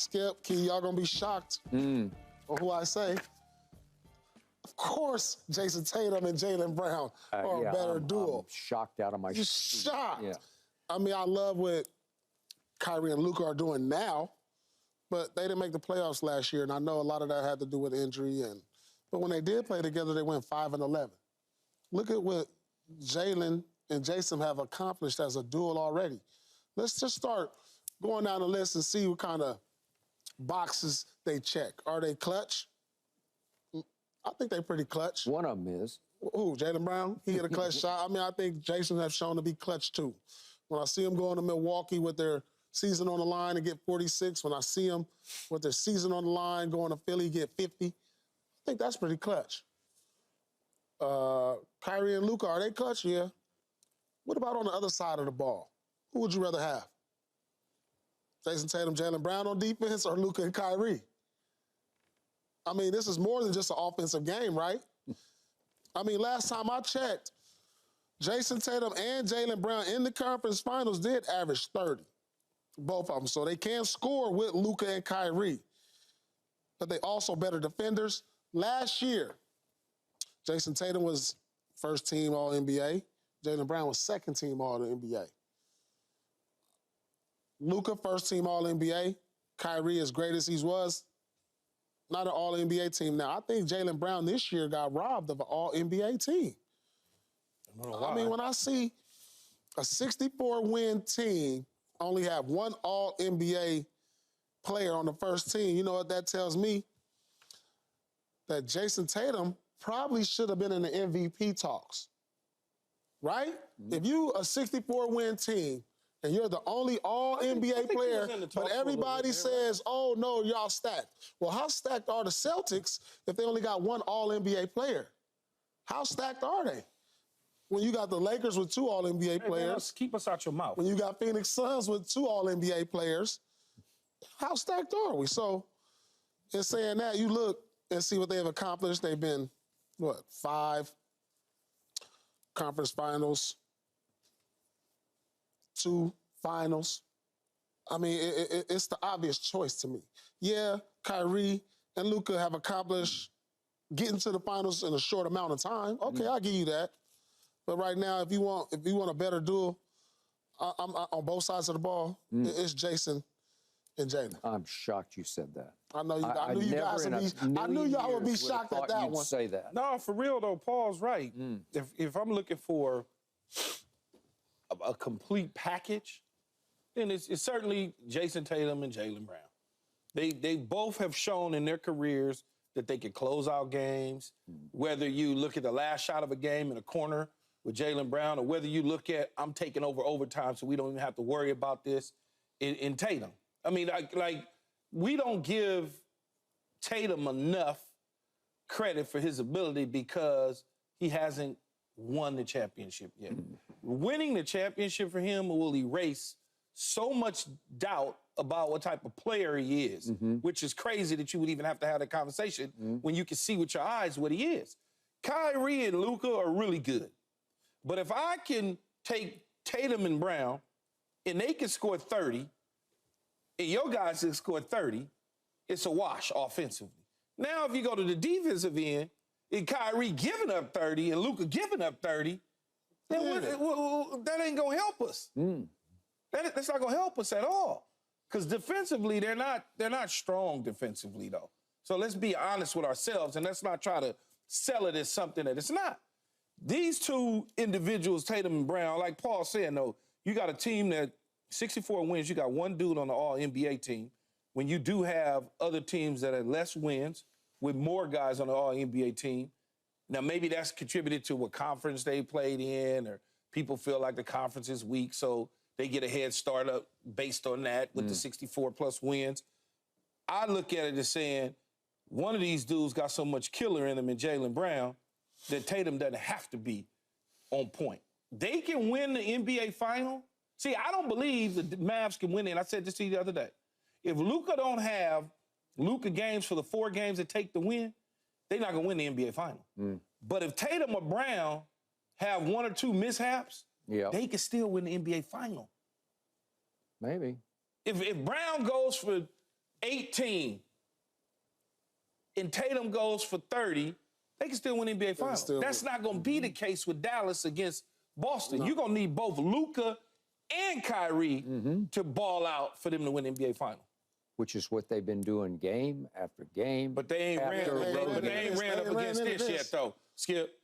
Skip, Key, y'all gonna be shocked on who I say. Of course, Jayson Tatum and Jaylen Brown are a better duo. I'm shocked out of my seat. Shocked. Yeah. I mean, I love what Kyrie and Luka are doing now, but they didn't make the playoffs last year, and I know a lot of that had to do with injury. But when they did play together, they went 5-11. Look at what Jaylen and Jayson have accomplished as a duo already. Let's just start going down the list and see what kind of boxes they check. Are they clutch? I think they're pretty clutch. One of them is. Who, Jaylen Brown? He hit a clutch shot. I mean, I think Jayson has shown to be clutch too. When I see him going to Milwaukee with their season on the line and get 46, when I see him with their season on the line going to Philly, get 50, I think that's pretty clutch. Kyrie and Luka, are they clutch? Yeah. What about on the other side of the ball? Who would you rather have? Jayson Tatum, Jaylen Brown on defense, or Luka and Kyrie? I mean, this is more than just an offensive game, right? I mean, last time I checked, Jayson Tatum and Jaylen Brown in the conference finals did average 30, both of them. So they can score with Luka and Kyrie. But they also better defenders. Last year, Jayson Tatum was first team All-NBA. Jaylen Brown was second team All-NBA. Luka, first team All-NBA. Kyrie, as great as he was, not an All-NBA team now. I think Jaylen Brown this year got robbed of an All-NBA team. I mean, when I see a 64-win team only have one All-NBA player on the first team, you know what that tells me? That Jayson Tatum probably should have been in the MVP talks, right? If you a 64-win team and you're the only All-NBA player, but everybody says, oh, no, y'all stacked. Well, how stacked are the Celtics if they only got one All-NBA player? How stacked are they? When you got the Lakers with two All-NBA players. Man, keep us out your mouth. When you got Phoenix Suns with two All-NBA players, how stacked are we? So, in saying that, you look and see what they have accomplished. They've been, 5 conference finals, 2 finals. I mean, it's the obvious choice to me. Yeah, Kyrie and Luka have accomplished getting to the finals in a short amount of time. Okay, I'll give you that. But right now, if you want a better duel, I'm on both sides of the ball. It's Jayson and Jaylen. I'm shocked you said that. I know. I knew y'all would be shocked at that one. Say that. No, for real though, Paul's right. If I'm looking for a complete package, then it's certainly Jayson Tatum and Jaylen Brown. They both have shown in their careers that they can close out games. Whether you look at the last shot of a game in a corner with Jaylen Brown, or whether you look at I'm taking over overtime so we don't even have to worry about this in Tatum. I mean, like we don't give Tatum enough credit for his ability because he hasn't won the championship yet. Winning the championship for him will erase so much doubt about what type of player he is, which is crazy that you would even have to have that conversation when you can see with your eyes what he is. Kyrie and Luka are really good. But if I can take Tatum and Brown and they can score 30 and your guys can score 30, it's a wash offensively. Now, if you go to the defensive end and Kyrie giving up 30 and Luka giving up 30, then that ain't going to help us. That's not going to help us at all. Because defensively, they're not strong defensively, though. So let's be honest with ourselves, and let's not try to sell it as something that it's not. These two individuals, Tatum and Brown, like Paul said, though, you got a team that 64 wins, you got one dude on the All-NBA team. When you do have other teams that have less wins with more guys on the All-NBA team, now maybe that's contributed to what conference they played in, or people feel like the conference is weak, so they get a head start up based on that with the 64-plus wins. I look at it as saying one of these dudes got so much killer in him in Jaylen Brown that Tatum doesn't have to be on point. They can win the NBA final. See, I don't believe the Mavs can win it. And I said this to you the other day. If Luka don't have Luka games for the 4 games that take the win, they're not going to win the NBA final. But if Tatum or Brown have 1 or 2 mishaps, they can still win the NBA final. Maybe. If Brown goes for 18, and Tatum goes for 30, they can still win NBA Finals. That's not going to be the case with Dallas against Boston. No. You're going to need both Luka and Kyrie to ball out for them to win NBA Finals. Which is what they've been doing game after game. But they ain't ran up against this yet, though, Skip.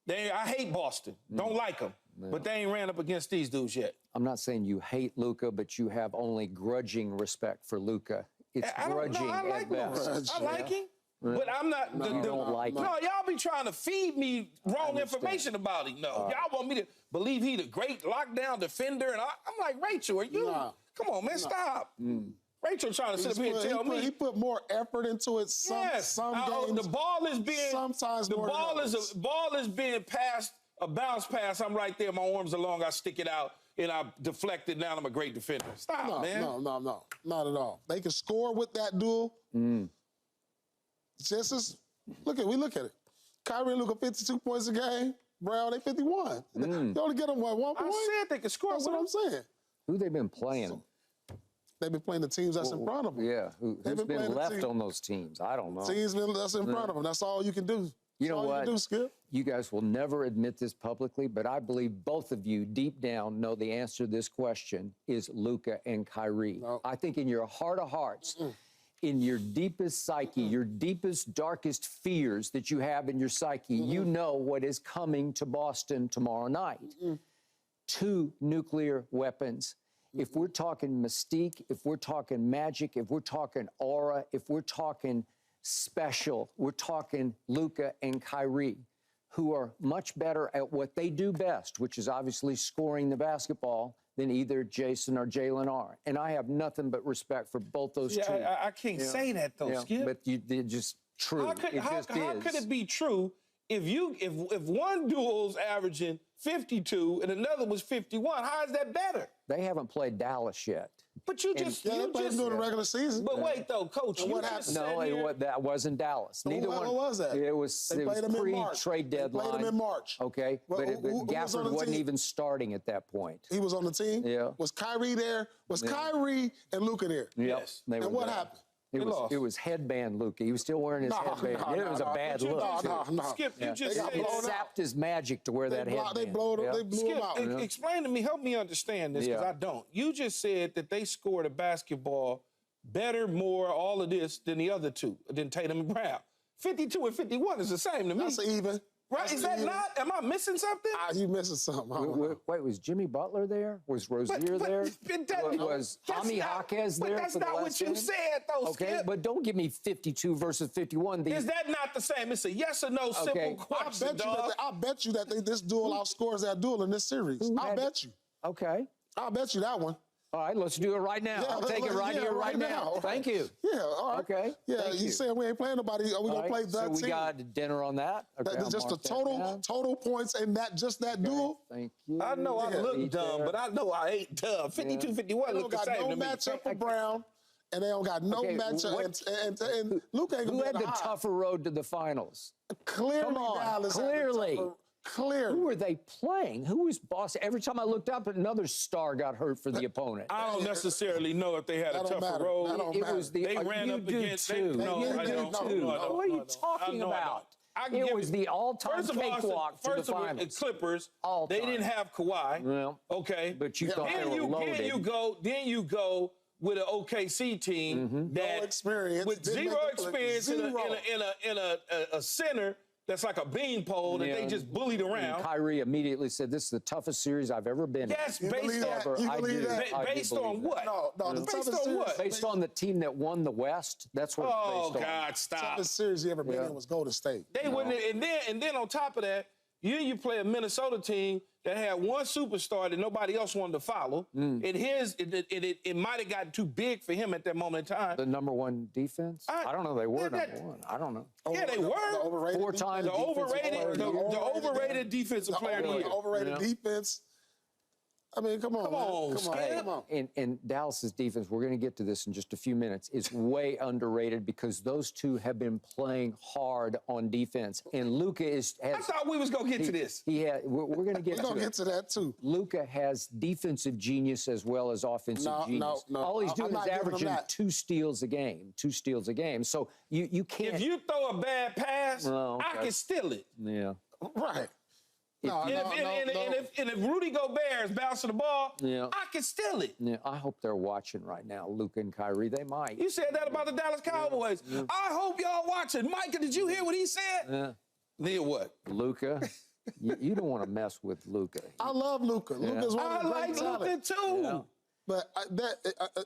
I hate Boston. Don't like them. No. But they ain't ran up against these dudes yet. I'm not saying you hate Luka, but you have only grudging respect for Luka. It's grudging at best. I like him. But I'm not. You don't like him. No, y'all be trying to feed me wrong information about him. No, y'all want me to believe he the great lockdown defender, and I'm like, Rachel, are you? Nah. Come on, man, stop. Rachel trying to sit up here and tell me he put more effort into it. Some games. The ball is being sometimes the ball is being passed, a bounce pass. I'm right there, my arms are long, I stick it out, and I deflect it. Now I'm a great defender. Stop, man. No, not at all. They can score with that duel. Just as we look at it. Kyrie and Luka 52 points a game. Brown, they 51. You only get them 1 point. I said they can score. That's what I'm saying. Who they been playing? They've been playing the teams that's in front of them. Yeah, who's been left on those teams? I don't know. Teams that's in front of them. That's all you can do. You know what? You can do, Skip. You guys will never admit this publicly, but I believe both of you deep down know the answer to this question is Luka and Kyrie. No. I think in your heart of hearts, in your deepest psyche, your deepest, darkest fears that you have in your psyche, you know what is coming to Boston tomorrow night. 2 nuclear weapons. If we're talking mystique, if we're talking magic, if we're talking aura, if we're talking special, we're talking Luka and Kyrie, who are much better at what they do best, which is obviously scoring the basketball, than either Jayson or Jaylen are. And I have nothing but respect for both those two. I can't say that, though, Skip. But they're just true. How could it be true if one duel's averaging 52 and another was 51? How is that better? They haven't played Dallas yet. But you just they played during the regular season. But wait though, Coach, what happened? No, that wasn't Dallas. Neither one. What was that? It was pre-trade deadline. They played them in March. Okay, but Gafford wasn't even starting at that point. He was on the team. Yeah. Was Kyrie there? Was Kyrie and Luka there? Yes. And what happened? It was headband Luka. He was still wearing his headband. It was a bad look. Skip, you just said it sapped his magic to wear that headband. They blew him out. Explain to me, help me understand this, because I don't. You just said that they scored a basketball better, more, all of this than the other two, than Tatum and Brown. 52 and 51 is the same to me. That's even. Right? Is that not? Am I missing something? You missing something. Wait, was Jimmy Butler there? Was Rozier there? Was Jaime Jaquez there? But that's not what you said, though, Okay, Skip. But don't give me 52 versus 51. Is that not the same? It's a yes or no simple question, I bet you that this duel outscores that duel in this series. I bet you. Okay. I'll bet you that one. All right, let's do it right now. I'll take it right here, right now. Thank you. Yeah, all right. Okay. Yeah, you saying we ain't playing nobody. Are we going to play the team? So we got dinner on that. Okay, just the total points in that duel. Thank you. I know I look dumb, but I know I ain't dumb. 52, 51 look the same to me. They don't got no matchup for Brown, and they don't got no matchup. And Luka ain't going to be Who had the tougher road to the finals? Clearly, Dallas. Clearly. Who were they playing? Who was Boston? Every time I looked up, another star got hurt for the opponent. I don't necessarily know if they had a tougher road. It was they ran up against. What are you talking about? It was the all-time cakewalk to the finals. First of all, Clippers, they didn't have Kawhi. Well, okay. But you thought they were loaded. Then you go with an OKC team that with zero experience in a center that's like a beanpole that they just bullied around. And Kyrie immediately said, "This is the toughest series I've ever been in." Yes, based on what? Based on what? Based on the team that won the West. That's what it's based on. Oh God, stop! The toughest series you ever been in was Golden State. They wouldn't, and then on top of that, you play a Minnesota team that had one superstar that nobody else wanted to follow. And it might have gotten too big for him at that moment in time. The number one defense? I don't know. They were number one. I don't know. Yeah, they were. 4 times the overrated defensive player of the year. The overrated defense. I mean, come on, Come man. on, Come on, Skip. come on. And Dallas's defense, we're going to get to this in just a few minutes, is way underrated because those two have been playing hard on defense. And Luka has. I thought we was going to get to this. We're going to get We're going to get to that, too. Luka has defensive genius as well as offensive genius. No. All he's doing I'm is not giving him averaging that. 2 steals a game. 2 steals a game. So you can't. If you throw a bad pass, Oh, okay. I can steal it. Yeah. Right. And if Rudy Gobert is bouncing the ball, Yeah. I can steal it. Yeah, I hope they're watching right now, Luka and Kyrie. They might. You said that about the Dallas Cowboys. Yeah. I hope y'all watching. Micah, did you hear what he said? Yeah. Then what? Luka, you don't want to mess with Luka. I love Luka. Luka's one I of the like great talent. Luka too. Yeah. But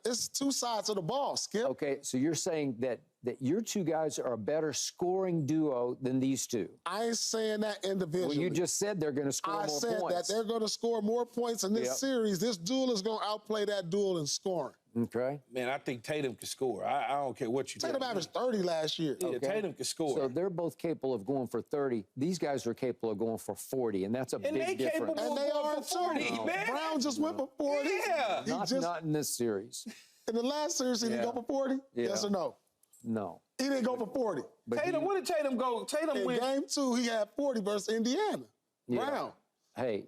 it's 2 sides of the ball, Skip. Okay, so you're saying that your 2 guys are a better scoring duo than these 2. I ain't saying that individually. Well, you just said they're going to score I more said points. that they're going to score more points in this series. This duel is going to outplay that duel in scoring. Okay. Man, I think Tatum can score. I don't care what you Tatum averaged 30 last year. Yeah, Tatum can score. So they're both capable of going for 30. These guys are capable of going for 40, and that's a big difference. And they are for 40, too. man. Brown just went for 40. Yeah. Not in this series. In the last series, he didn't go for 40? Yeah. Yes or no? No. He didn't go for 40. But Tatum, what did Tatum go? Tatum In went. game 2, he had 40 versus Indiana. Brown. Hey,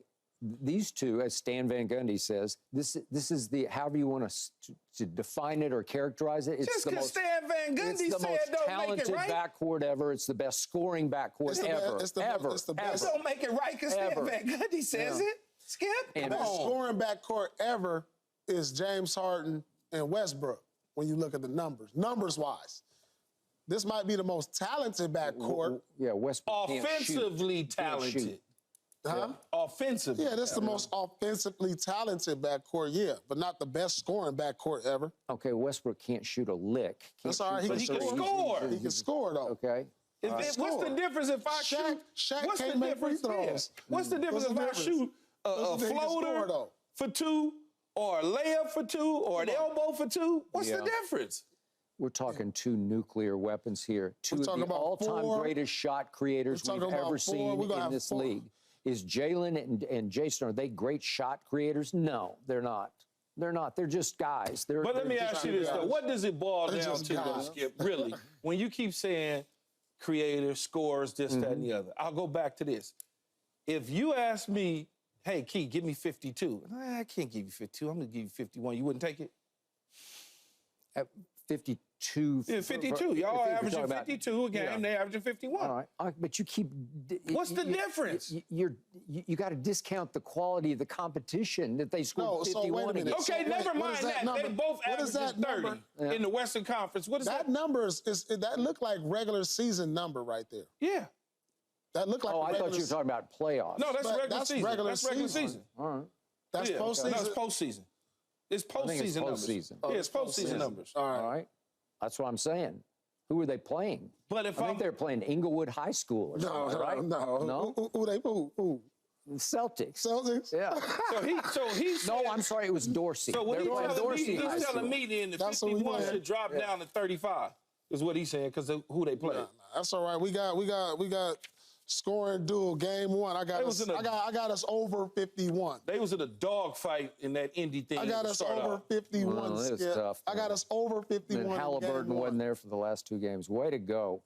these 2, as Stan Van Gundy says, this is the, however you want to define it or characterize it. It's Just the because most, Stan Van Gundy it's the said most don't make talented it right. backcourt ever. It's the best scoring backcourt ever. It's the best. Don't make it right because Stan Van Gundy says it. Skip, The come best on. scoring backcourt ever is James Harden and Westbrook when you look at the numbers, numbers-wise. This might be the most talented backcourt. Yeah, Westbrook can't shoot. Offensively Can't talented. shoot. Huh? Offensively. Yeah, that's the most offensively talented backcourt, yeah, but not the best scoring backcourt ever. Okay, Westbrook can't shoot a lick. Can't That's all right. shoot But he the can three. score. He can score, though. Okay. What's the difference if I shoot? Shaq What's can't the make free difference? throws. What's the difference What's the if I difference? shoot a What's the difference? He can floater score, though. for 2 or a layup for 2 or an elbow for 2? What's the difference? We're talking 2 nuclear weapons here. 2 We're of talking the about all-time 4. greatest shot creators We're we've talking about ever 4. seen We're gonna in have this 4. league. Is Jaylen and Jayson, are they great shot creators? No, they're not. They're not. They're just guys. But let me ask you this, though. What does it boil They're down just to, though, guys. Skip? Really? When you keep saying creators, scorers, this, that, and the other, I'll go back to this. If you ask me, hey, Key, give me 52. I can't give you 52. I'm going to give you 51. You wouldn't take it? At 52. Yeah, 52. Y'all are averaging 52 a game. They averaging 51. All right, but you keep. What's the difference? You got to discount the quality of the competition that they scored 51 wait a minute. against. Okay, So never what mind is that. number? They both What is averaging that 30 number? in the Western Conference. What is that? That number that looked like regular season number right there. Yeah. That looked like Oh, a I regular thought you were talking about playoffs. No, that's But regular that's season. regular That's regular season. season. All right. That's Yeah. postseason. No, it's postseason. It's I think it's postseason numbers. postseason. Yeah, it's postseason numbers. All right. All right. That's what I'm saying. Who are they playing? But if I think they're playing Inglewood High School or something, right? No. Who? The Celtics. Celtics? Yeah. So he said, No, I'm sorry. It was Dorsey. So what They're playing Dorsey High he's School. telling me then the That's what we 51 want. should drop down to 35 is what he's saying because of who they play. That's all right. We got scoring duel game 1. I got us over 51. They was in a dogfight in that Indy thing. I got to us start over off. 51. Well, it was Skip. tough, I got man. us over 51. And in Halliburton game 1. wasn't there for the last 2 games. Way to go.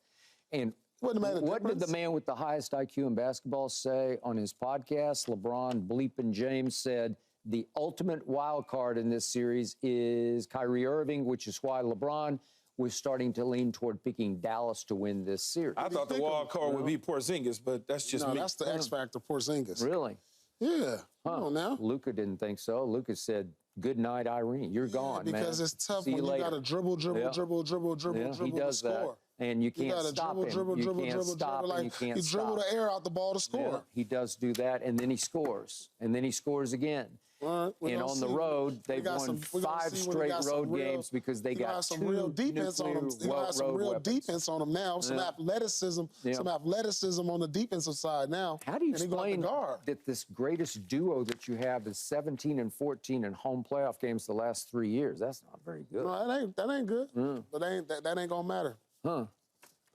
And Wouldn't have made a what did the difference. man with the highest IQ in basketball say on his podcast? LeBron Bleepin' James said the ultimate wild card in this series is Kyrie Irving, which is why LeBron was starting to lean toward picking Dallas to win this series. I thought the wild card would be Porzingis, but that's just No, me. that's the X factor, Porzingis. Really? Yeah. Come on now. Luka didn't think so. Luka said, "Good night, Irene. You're gone, man." Because it's tough See when you you got to later." dribble, Yeah. dribble He does to score. that. And you can't gotta stop him. dribble, You can't stop like him. You can't you dribble stop. the air out the ball to score. Yeah, he does do that, and then he scores. And then he scores again. All right, we're And gonna on the see. road, they've won We're gonna 5 see when he straight got some road real- games because they he got some 2 real defense on him. He got some road real weapons. defense on him now. Some Yeah. athleticism. Yeah. Some athleticism on the defensive side now. How do you And he go out the explain guard. that this greatest duo that you have is 17 and 14 in home playoff games the last 3 years? That's not very good. No, that ain't good. But that ain't gonna matter. Huh.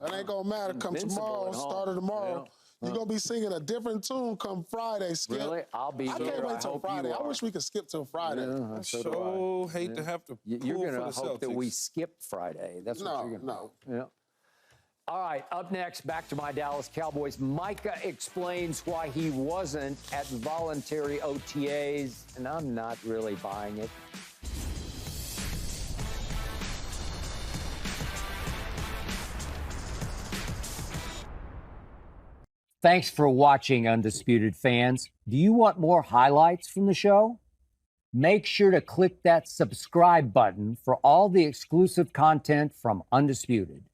That ain't gonna matter. Come Invincible tomorrow, at home. start of tomorrow. You're going to be singing a different tune come Friday, Skip. Really? I'll be I here. can't wait till hope Friday. you I are. wish we could skip till Friday. Yeah, so do I. So hate to have to pull You're for going the to hope that Celtics. we skip Friday. That's what you're going to No. Yeah. All right, up next, back to my Dallas Cowboys. Micah explains why he wasn't at voluntary OTAs, and I'm not really buying it. Thanks for watching, Undisputed fans. Do you want more highlights from the show? Make sure to click that subscribe button for all the exclusive content from Undisputed.